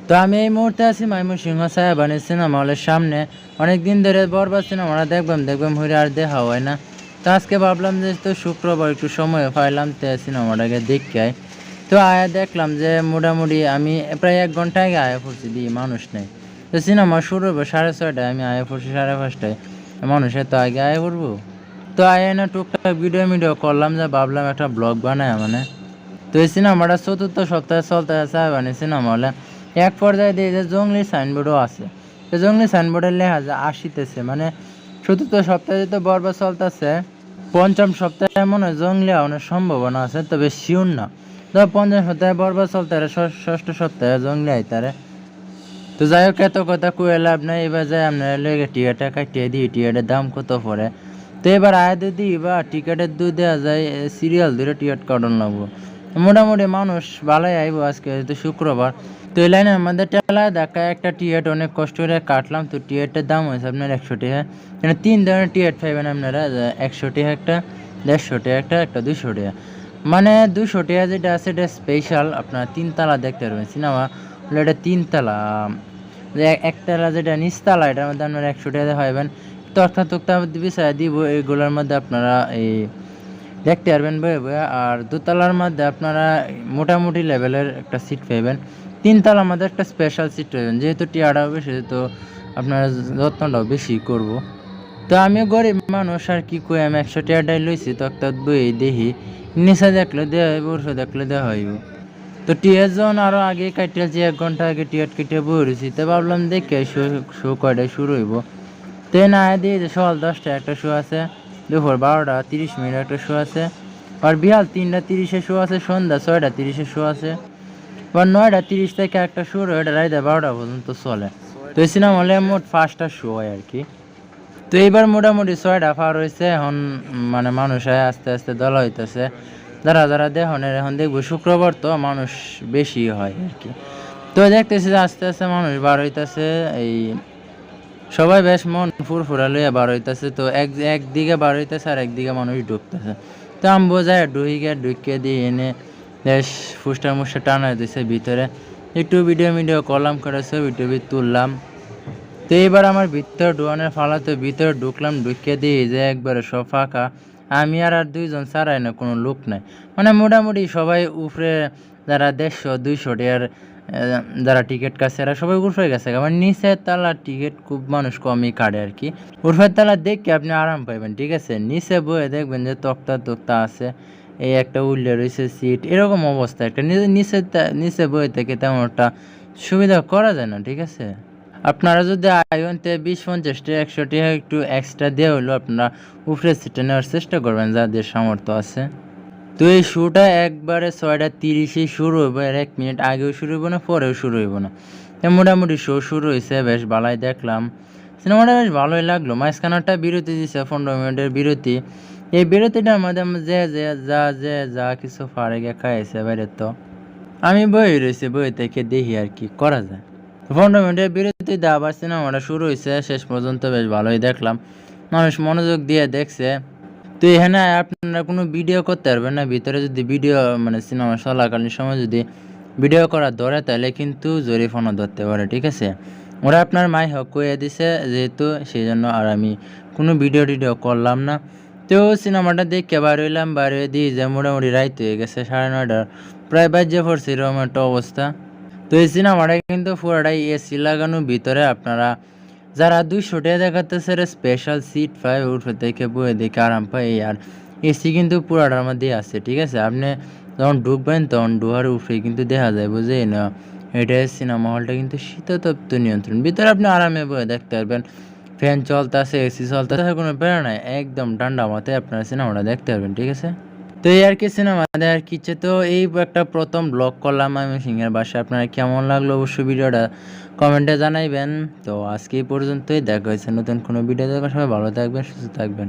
তো আমি এই মুহূর্তে আছি ময়মনসিংহ সাহেবানী সিনেমা হলের সামনে। অনেক দিন ধরে বরবাদ সিনেমাটা দেখবাম হইরে আর দেখা হয় না। তো আজকে ভাবলাম যে তো শুক্রবার একটু সময় পাইলাম, তো সিনেমাটাকে দেখতে আই। তো আয়া দেখলাম যে মোটামুটি আমি প্রায় 1 ঘন্টা আগে আয়া পড়ছি, দিয়ে মানুষ নেই। তো সিনেমা শুরু হবে 6:30টায়, আমি আয়া পড়ছি 5:30টায়। মানুষের তো আগে আয়া পড়বো। তো আয়া না টুকটাক ভিডিও করলাম, যে ভাবলাম একটা ব্লগ বানায় মানে। তো এই সিনেমাটা 4র্থ সপ্তাহে চলতে আছে মানে সিনেমা হলে। এক পর্যায়ে দিয়ে যে জঙ্গলি সাইনবোর্ডও আছে। তো জঙ্গলি সাইনবোর্ডের লেখা যে আসিতেছে, মানে 4র্থ সপ্তাহে তো বরবাদ চলতেছে, 5ম সপ্তাহে মনে হয় জঙ্গলি হওয়ার সম্ভাবনা আছে, তবে শিওর না। তো 5ম সপ্তাহে বরবাদ চলতে 6ষ্ঠ সপ্তাহে জঙ্গলি আইতারে। তো যাই হোক, এত কথা কুয়ে লাভ নাই। এবার যাই আপনারা লেগে টিকিটটা কাটিয়ে দিই, টিকিটের দাম কত পড়ে। তো এবার আয় দিই বা টিকিটের দুধ দেওয়া যায়, সিরিয়াল ধরে টিকিট কাটন লাগবো। মোটামুটি মানুষ ভালোই আইব আজকে, তো শুক্রবার। তো এই লাইনের মধ্যে টেলায় দেখা একটা টিকিট অনেক কষ্ট করে কাটলাম। তো টিকিটের দাম হয়েছে আপনার 100 টাকা। মানে 3 ধরনের টিকিট পাইবেন আপনারা, 100 টাকা একটা, 150 টাকা একটা, একটা 200 টাকা। মানে 200 টাকা যেটা আছে এটা স্পেশাল, আপনার 3 তলা দেখতে পারবেন সিনেমা হলে। এটা 3 তলা, একতলা যেটা নিচতলা, এটার মধ্যে আপনারা 100 টাকা পাইবেন। তক্তা তক্তা বিছায় দিব, এইগুলোর মধ্যে আপনারা এই দেখতে পারবেন বয়ে বয়ে। আর 2তলার মধ্যে আপনারা মোটামুটি লেভেলের একটা সিট পাইবেন। 3তলার মধ্যে একটা স্পেশাল সিট পাইবেন, যেহেতু টিয়াটাও বেশি, তো আপনারা যত্নটাও বেশি করব। তো আমিও গরিব মানুষ, আর কি কই, আমি 100 টাকাটাই লইছি। তক্তা বই দেখি, নিচে দেখলে দেওয়া হইব, উঠে দেখলে দেওয়া হইব। তো টিকিট যখন আরও আগে কাটিয়েছি, 1 ঘন্টা আগে টিকিট কেটে বই রয়েছি। তো ভাবলাম দেখে শো কয়টায় শুরু হইব। তো না দিয়ে যে সকাল 10টায় একটা শো আছে, দুপুর 12টা 30 মিনিট একটা শো আছে, আর বিহাল 3টা 30-এ শো আছে, সন্ধ্যা 6টা 30-এ শো আছে, আবার 9টা 30 থেকে একটা শুরু, এটা রাইতে 12টা পর্যন্ত চলে। তো এই সিনেমা হলে মোট 5টা শো হয় আর কি। তো এইবার মোটামুটি 6টা পার হয়েছে এখন, মানে মানুষ আস্তে আস্তে দলা হইতেছে। যারা যারা দেখনের এখন দেখবো, শুক্রবার তো মানুষ বেশি হয় আর কি। তো দেখতেছি যে আস্তে আস্তে মানুষ বার হইতেছে, এই সবাই বেশ মন ফুরফুরা লইয়া বার হইতেছে। তো একদিকে বার হইতেছে আর একদিকে মানুষ ঢুকতেছে। তো আমি বোঝায় ঢুকিয়ে দিয়ে এনে বেশ ফুসটা মুসটা টানা দিছে ভিতরে। একটু ভিডিও করলাম, করে ছবি টবি তুললাম। তো এইবার আমার ভিতরে ঢুকানোর ফালাতে ভিতরে ঢুকলাম, ঢুকিয়ে দিয়ে যে একবারে সব ফাঁকা। আমি আর 2জন ছাড়াই না, কোনো লোক নাই। মানে মোটামুটি সবাই উপরে, যারা 150-200 টাকার যারা টিকিট কাটছে এরা সবাই উঠে গেছে। মানে নিচের তালার টিকিট খুব মানুষ কমই কাটে আর কি। উঠের তালা দেখে আপনি আরাম পাইবেন, ঠিক আছে। নিচে বয়ে দেখবেন যে তক্তা তক্তা আছে, এই একটা উল্লে রয়েছে সিট, এরকম অবস্থা একটা। নিচে বয়ে থেকে তেমন একটা সুবিধা করা যায় না, ঠিক আছে। আপনারা যদি আয়নতে 20-50 টাকা 100 টাকা একটু এক্সট্রা দেওয়া হলো, আপনারা উপরে সিটে নেওয়ার চেষ্টা করবেন যাদের সামর্থ্য আছে। তো এই শোটা একবারে 6টা 30-এ শুরু হইব, আর 1 মিনিট আগেও শুরু হইব না, পরেও শুরু হইব না। মোটামুটি শো শুরু হয়েছে, বেশ ভালোই দেখলাম। সিনেমাটা বেশ ভালোই লাগলো। মাঝখানেরটা বিরতি দিছে, 15 মিনিটের বিরতি। এই বিরতিটার মধ্যে যা কিছু ফারে গিয়ে খাইছে বাইরে। তো আমি বই রয়েছি, বই থেকে দেখি আর কি করা যায়। 15 মিনিটের বিরতিতে আবার সিনেমাটা শুরু হয়েছে, শেষ পর্যন্ত বেশ ভালোই দেখলাম। মানুষ মনোযোগ দিয়ে দেখছে। তো এখানে আপনারা কোনো ভিডিও করতে পারবেন না ভিতরে, যদি ভিডিও মানে সিনেমা চলাকালীন সময় যদি ভিডিও করা ধরে, তাহলে কিন্তু জরিমানা ধরতে পারে, ঠিক আছে। ওরা আপনার মাই হক কইয়ে দিছে যেহেতু, সেই জন্য আর আমি কোনো ভিডিও করলাম না। তো সিনেমাটা দেখে বার হইলাম, বার হয়ে দিই যে মোটামুটি রাইত হয়ে গেছে, 9:30, প্রায় বাজে পড়ছে, এরকম একটা অবস্থা। তো এই সিনেমাটা কিন্তু পুরাটাই এসি লাগানো ভিতরে। আপনারা যারা 200 টাকা দেখাতেছে স্পেশাল সিট পায়, উঠে থেকে বয়ে দেখে আরাম পায়। আর এসি কিন্তু পুরাটার মধ্যেই আছে, ঠিক আছে। আপনি যখন ঢুকবেন তখন ডুহার উপরে কিন্তু দেখা যায়, বুঝে না, এটা সিনেমা হলটা কিন্তু শীততপ্ত নিয়ন্ত্রণ, ভিতরে আপনি আরামে বয়ে দেখতে পারবেন। ফ্যান চলতেছে, এসি চলতেছে, কোনো প্যারা নাই, একদম ঠান্ডা মাথায় আপনারা সিনেমাটা দেখতে পারবেন, ঠিক আছে। তো এই আর কি সিনেমা দেখার কি ইচ্ছে। তো এই একটা প্রথম ব্লগ করলাম আমি সিংহের বাসায়। আপনারা কেমন লাগলো অবশ্যই ভিডিওটা কমেন্টে জানাইবেন। তো আজকে এই পর্যন্তই, দেখা হয়েছে নতুন কোনো ভিডিও। দেখবেন, সবাই ভালো থাকবেন, সুস্থ থাকবেন।